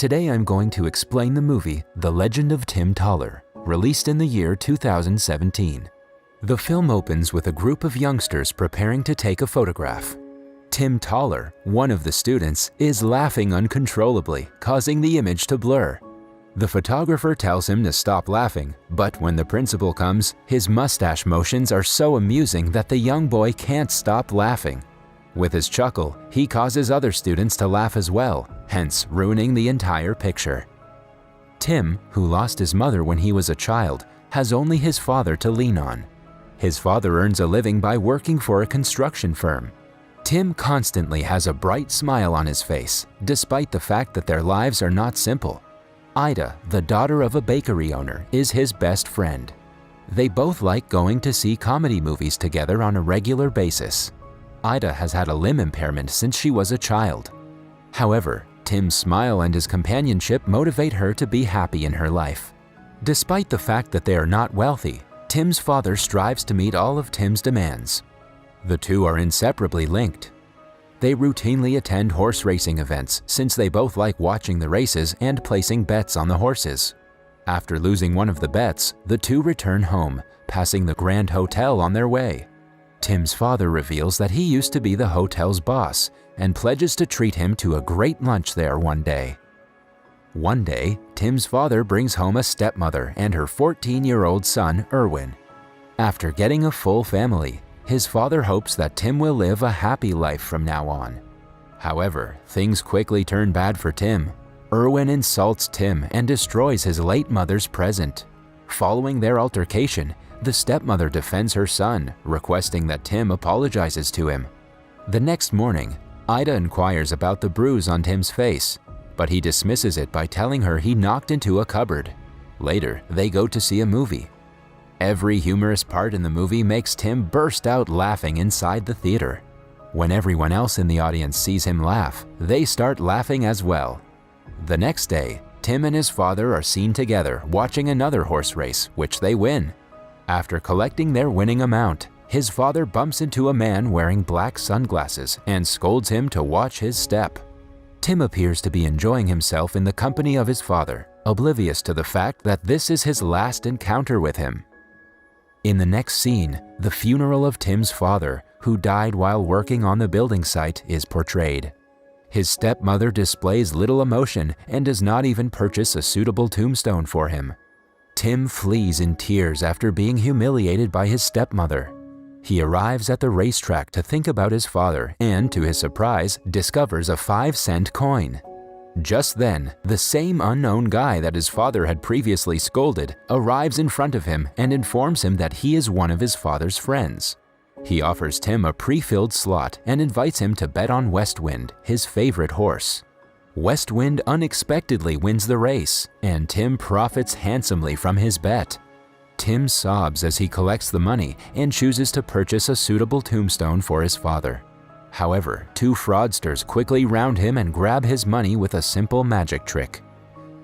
Today I'm going to explain the movie The Legend of Tim Tahler, released in the year 2017. The film opens with a group of youngsters preparing to take a photograph. Tim Tahler, one of the students, is laughing uncontrollably, causing the image to blur. The photographer tells him to stop laughing, but when the principal comes, his mustache motions are so amusing that the young boy can't stop laughing. With his chuckle, he causes other students to laugh as well, hence ruining the entire picture. Tim, who lost his mother when he was a child, has only his father to lean on. His father earns a living by working for a construction firm. Tim constantly has a bright smile on his face, despite the fact that their lives are not simple. Ida, the daughter of a bakery owner, is his best friend. They both like going to see comedy movies together on a regular basis. Ida has had a limb impairment since she was a child. However, Tim's smile and his companionship motivate her to be happy in her life. Despite the fact that they are not wealthy, Tim's father strives to meet all of Tim's demands. The two are inseparably linked. They routinely attend horse racing events since they both like watching the races and placing bets on the horses. After losing one of the bets, the two return home, passing the Grand Hotel on their way. Tim's father reveals that he used to be the hotel's boss and pledges to treat him to a great lunch there one day. One day, Tim's father brings home a stepmother and her 14-year-old son, Erwin. After getting a full family, his father hopes that Tim will live a happy life from now on. However, things quickly turn bad for Tim. Erwin insults Tim and destroys his late mother's present. Following their altercation, the stepmother defends her son, requesting that Tim apologizes to him. The next morning, Ida inquires about the bruise on Tim's face, but he dismisses it by telling her he knocked into a cupboard. Later, they go to see a movie. Every humorous part in the movie makes Tim burst out laughing inside the theater. When everyone else in the audience sees him laugh, they start laughing as well. The next day, Tim and his father are seen together watching another horse race, which they win. After collecting their winning amount, his father bumps into a man wearing black sunglasses and scolds him to watch his step. Tim appears to be enjoying himself in the company of his father, oblivious to the fact that this is his last encounter with him. In the next scene, the funeral of Tim's father, who died while working on the building site, is portrayed. His stepmother displays little emotion and does not even purchase a suitable tombstone for him. Tim flees in tears after being humiliated by his stepmother. He arrives at the racetrack to think about his father and, to his surprise, discovers a 5-cent coin. Just then, the same unknown guy that his father had previously scolded arrives in front of him and informs him that he is one of his father's friends. He offers Tim a pre-filled slot and invites him to bet on Westwind, his favorite horse. Westwind unexpectedly wins the race, and Tim profits handsomely from his bet. Tim sobs as he collects the money and chooses to purchase a suitable tombstone for his father. However, two fraudsters quickly round him and grab his money with a simple magic trick.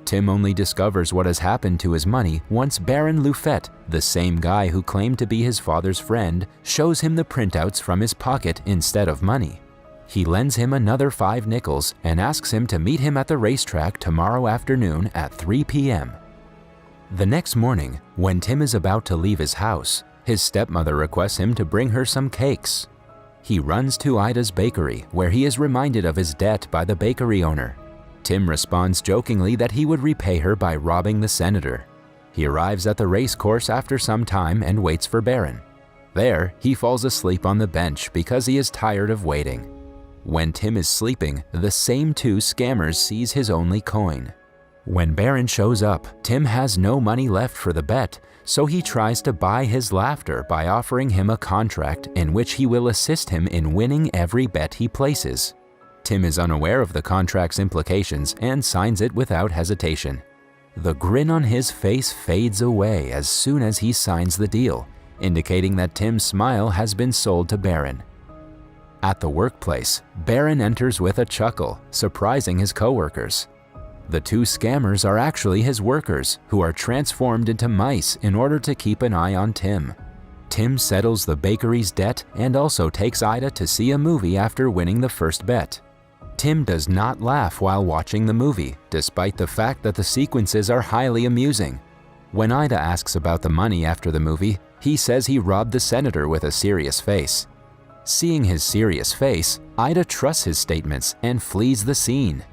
Tim only discovers what has happened to his money once Baron Lufette, the same guy who claimed to be his father's friend, shows him the printouts from his pocket instead of money. He lends him another 5 nickels and asks him to meet him at the racetrack tomorrow afternoon at 3 p.m. The next morning, when Tim is about to leave his house, his stepmother requests him to bring her some cakes. He runs to Ida's bakery, where he is reminded of his debt by the bakery owner. Tim responds jokingly that he would repay her by robbing the senator. He arrives at the race course after some time and waits for Baron. There, he falls asleep on the bench because he is tired of waiting. When Tim is sleeping, the same two scammers seize his only coin. When Baron shows up, Tim has no money left for the bet, so he tries to buy his laughter by offering him a contract in which he will assist him in winning every bet he places. Tim is unaware of the contract's implications and signs it without hesitation. The grin on his face fades away as soon as he signs the deal, indicating that Tim's smile has been sold to Baron. At the workplace, Baron enters with a chuckle, surprising his coworkers. The two scammers are actually his workers, who are transformed into mice in order to keep an eye on Tim. Tim settles the bakery's debt and also takes Ida to see a movie after winning the first bet. Tim does not laugh while watching the movie, despite the fact that the sequences are highly amusing. When Ida asks about the money after the movie, he says he robbed the senator with a serious face. Seeing his serious face, Ida trusts his statements and flees the scene.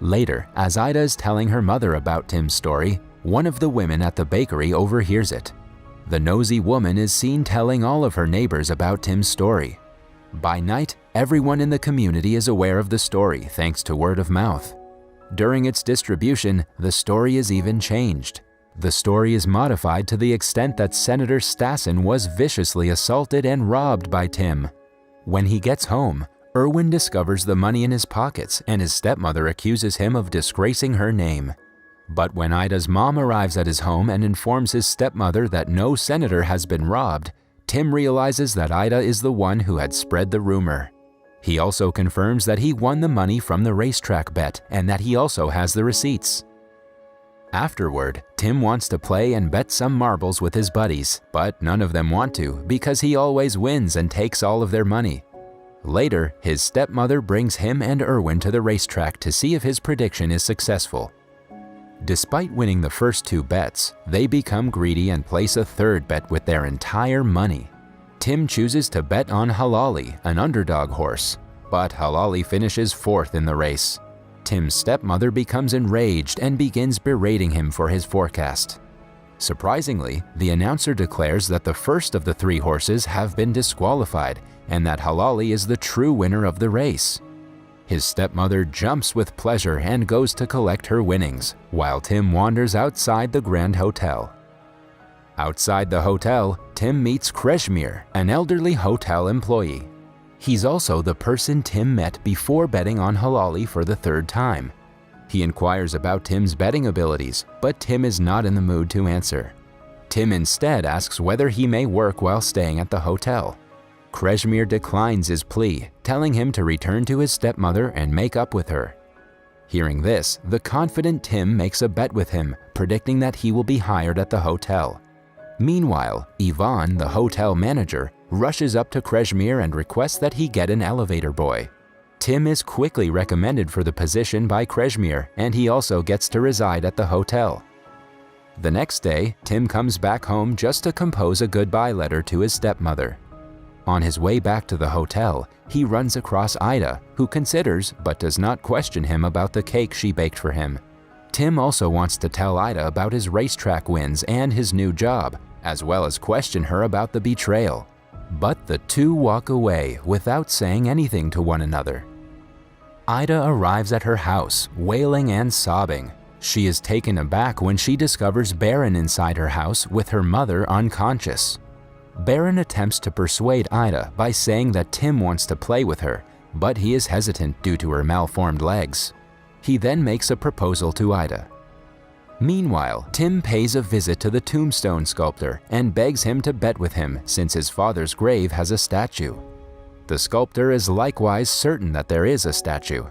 Later, as Ida is telling her mother about Tim's story, one of the women at the bakery overhears it. The nosy woman is seen telling all of her neighbors about Tim's story. By night, everyone in the community is aware of the story thanks to word of mouth. During its distribution, the story is even changed. The story is modified to the extent that Senator Stassen was viciously assaulted and robbed by Tim. When he gets home, Erwin discovers the money in his pockets and his stepmother accuses him of disgracing her name. But when Ida's mom arrives at his home and informs his stepmother that no senator has been robbed, Tim realizes that Ida is the one who had spread the rumor. He also confirms that he won the money from the racetrack bet and that he also has the receipts. Afterward, Tim wants to play and bet some marbles with his buddies, but none of them want to because he always wins and takes all of their money. Later, his stepmother brings him and Erwin to the racetrack to see if his prediction is successful. Despite winning the first two bets, they become greedy and place a third bet with their entire money. Tim chooses to bet on Halali, an underdog horse, but Halali finishes fourth in the race. Tim's stepmother becomes enraged and begins berating him for his forecast. Surprisingly, the announcer declares that the first of the three horses have been disqualified and that Halali is the true winner of the race. His stepmother jumps with pleasure and goes to collect her winnings, while Tim wanders outside the Grand Hotel. Outside the hotel, Tim meets Kreshmir, an elderly hotel employee. He's also the person Tim met before betting on Halali for the third time. He inquires about Tim's betting abilities, but Tim is not in the mood to answer. Tim instead asks whether he may work while staying at the hotel. Kreshmir declines his plea, telling him to return to his stepmother and make up with her. Hearing this, the confident Tim makes a bet with him, predicting that he will be hired at the hotel. Meanwhile, Ivan, the hotel manager, rushes up to Kreshmir and requests that he get an elevator boy. Tim is quickly recommended for the position by Kreshmir, and he also gets to reside at the hotel. The next day, Tim comes back home just to compose a goodbye letter to his stepmother. On his way back to the hotel, he runs across Ida, who considers but does not question him about the cake she baked for him. Tim also wants to tell Ida about his racetrack wins and his new job, as well as question her about the betrayal. But the two walk away without saying anything to one another. Ida arrives at her house, wailing and sobbing. She is taken aback when she discovers Baron inside her house with her mother unconscious. Baron attempts to persuade Ida by saying that Tim wants to play with her, but he is hesitant due to her malformed legs. He then makes a proposal to Ida. Meanwhile, Tim pays a visit to the tombstone sculptor and begs him to bet with him since his father's grave has a statue. The sculptor is likewise certain that there is a statue.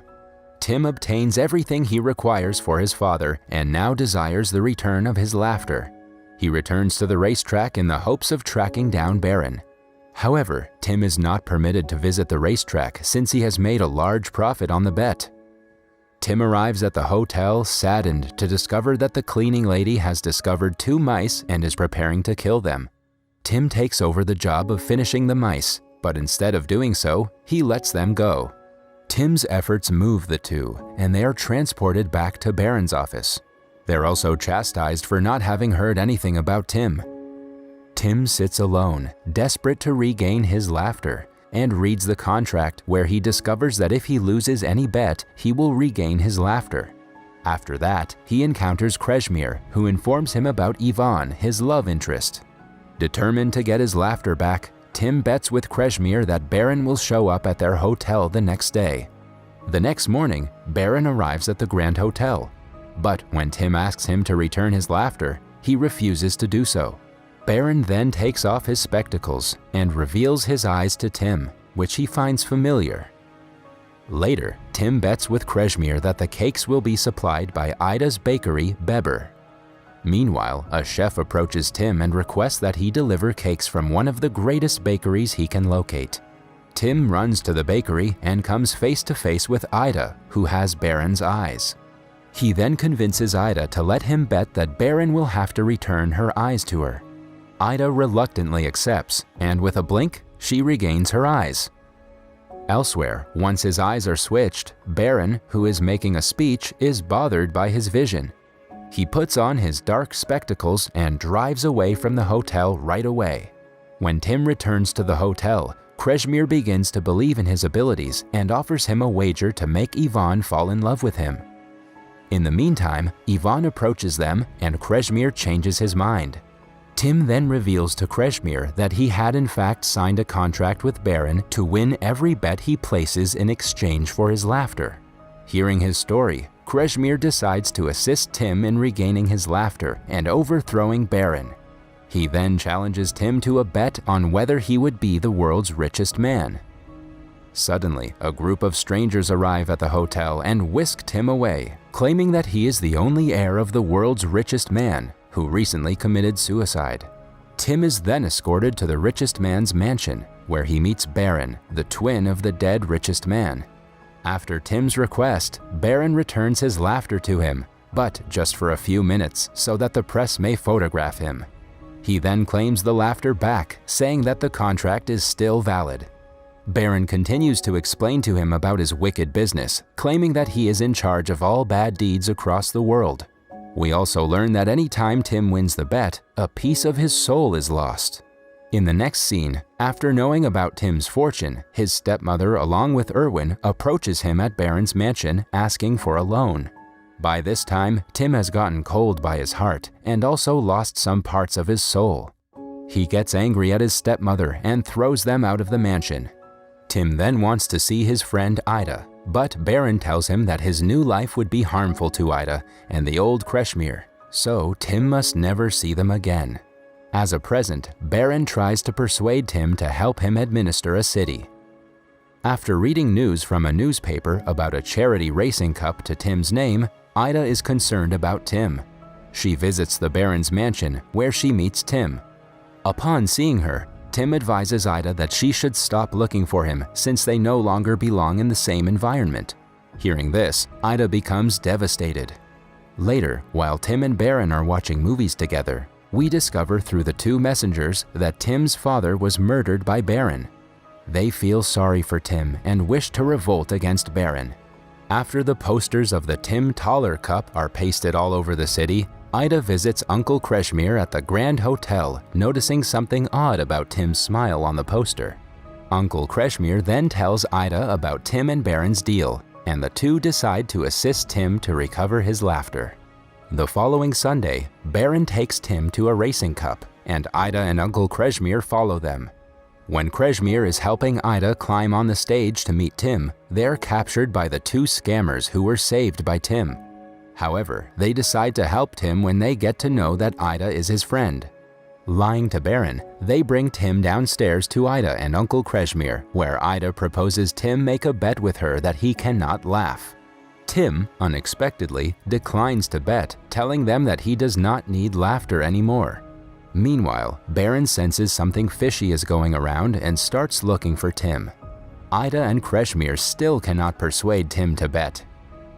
Tim obtains everything he requires for his father and now desires the return of his laughter. He returns to the racetrack in the hopes of tracking down Baron. However, Tim is not permitted to visit the racetrack since he has made a large profit on the bet. Tim arrives at the hotel saddened to discover that the cleaning lady has discovered 2 mice and is preparing to kill them. Tim takes over the job of finishing the mice, but instead of doing so, he lets them go. Tim's efforts move the two, and they are transported back to Baron's office. They're also chastised for not having heard anything about Tim. Tim sits alone, desperate to regain his laughter, and reads the contract where he discovers that if he loses any bet, he will regain his laughter. After that, he encounters Kreshmir, who informs him about Ivan, his love interest. Determined to get his laughter back, Tim bets with Kreshmir that Baron will show up at their hotel the next day. The next morning, Baron arrives at the Grand Hotel. But when Tim asks him to return his laughter, he refuses to do so. Baron then takes off his spectacles and reveals his eyes to Tim, which he finds familiar. Later, Tim bets with Kreshmir that the cakes will be supplied by Ida's bakery, Beber. Meanwhile, a chef approaches Tim and requests that he deliver cakes from one of the greatest bakeries he can locate. Tim runs to the bakery and comes face to face with Ida, who has Baron's eyes. He then convinces Ida to let him bet that Baron will have to return her eyes to her. Ida reluctantly accepts, and with a blink, she regains her eyes. Elsewhere, once his eyes are switched, Baron, who is making a speech, is bothered by his vision. He puts on his dark spectacles and drives away from the hotel right away. When Tim returns to the hotel, Kreshmir begins to believe in his abilities and offers him a wager to make Yvonne fall in love with him. In the meantime, Yvonne approaches them and Kreshmir changes his mind. Tim then reveals to Kreshmir that he had in fact signed a contract with Baron to win every bet he places in exchange for his laughter. Hearing his story, Kreshmir decides to assist Tim in regaining his laughter and overthrowing Baron. He then challenges Tim to a bet on whether he would be the world's richest man. Suddenly, a group of strangers arrive at the hotel and whisk Tim away, claiming that he is the only heir of the world's richest man, who recently committed suicide. Tim is then escorted to the richest man's mansion, where he meets Baron, the twin of the dead richest man. After Tim's request, Baron returns his laughter to him, but just for a few minutes so that the press may photograph him. He then claims the laughter back, saying that the contract is still valid. Baron continues to explain to him about his wicked business, claiming that he is in charge of all bad deeds across the world. We also learn that any time Tim wins the bet, a piece of his soul is lost. In the next scene, after knowing about Tim's fortune, his stepmother along with Erwin approaches him at Baron's mansion asking for a loan. By this time, Tim has gotten cold by his heart and also lost some parts of his soul. He gets angry at his stepmother and throws them out of the mansion. Tim then wants to see his friend Ida, but Baron tells him that his new life would be harmful to Ida and the old Kreshmir, so Tim must never see them again. As a present, Baron tries to persuade Tim to help him administer a city. After reading news from a newspaper about a charity racing cup to Tim's name, Ida is concerned about Tim. She visits the Baron's mansion, where she meets Tim. Upon seeing her, Tim advises Ida that she should stop looking for him since they no longer belong in the same environment. Hearing this, Ida becomes devastated. Later, while Tim and Baron are watching movies together, we discover through the two messengers that Tim's father was murdered by Baron. They feel sorry for Tim and wish to revolt against Baron. After the posters of the Tim Tahler Cup are pasted all over the city, Ida visits Uncle Kreshmir at the Grand Hotel, noticing something odd about Tim's smile on the poster. Uncle Kreshmir then tells Ida about Tim and Baron's deal, and the two decide to assist Tim to recover his laughter. The following Sunday, Baron takes Tim to a racing cup, and Ida and Uncle Kreshmir follow them. When Kreshmir is helping Ida climb on the stage to meet Tim, they're captured by the two scammers who were saved by Tim. However, they decide to help Tim when they get to know that Ida is his friend. Lying to Baron, they bring Tim downstairs to Ida and Uncle Kreshmir, where Ida proposes Tim make a bet with her that he cannot laugh. Tim, unexpectedly, declines to bet, telling them that he does not need laughter anymore. Meanwhile, Baron senses something fishy is going around and starts looking for Tim. Ida and Kreshmir still cannot persuade Tim to bet.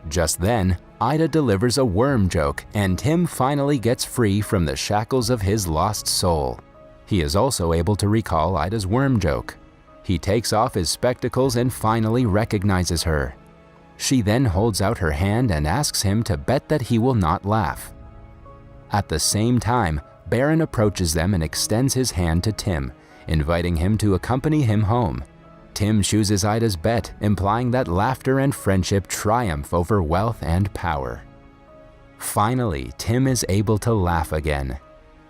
Just then, Ida delivers a worm joke and Tim finally gets free from the shackles of his lost soul. He is also able to recall Ida's worm joke. He takes off his spectacles and finally recognizes her. She then holds out her hand and asks him to bet that he will not laugh. At the same time, Baron approaches them and extends his hand to Tim, inviting him to accompany him home. Tim chooses Ida's bet, implying that laughter and friendship triumph over wealth and power. Finally, Tim is able to laugh again.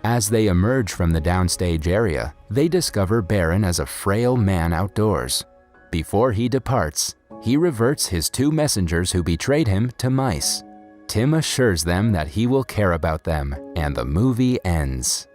As they emerge from the downstage area, they discover Baron as a frail man outdoors. Before he departs, he reverts his two messengers who betrayed him to mice. Tim assures them that he will care about them, and the movie ends.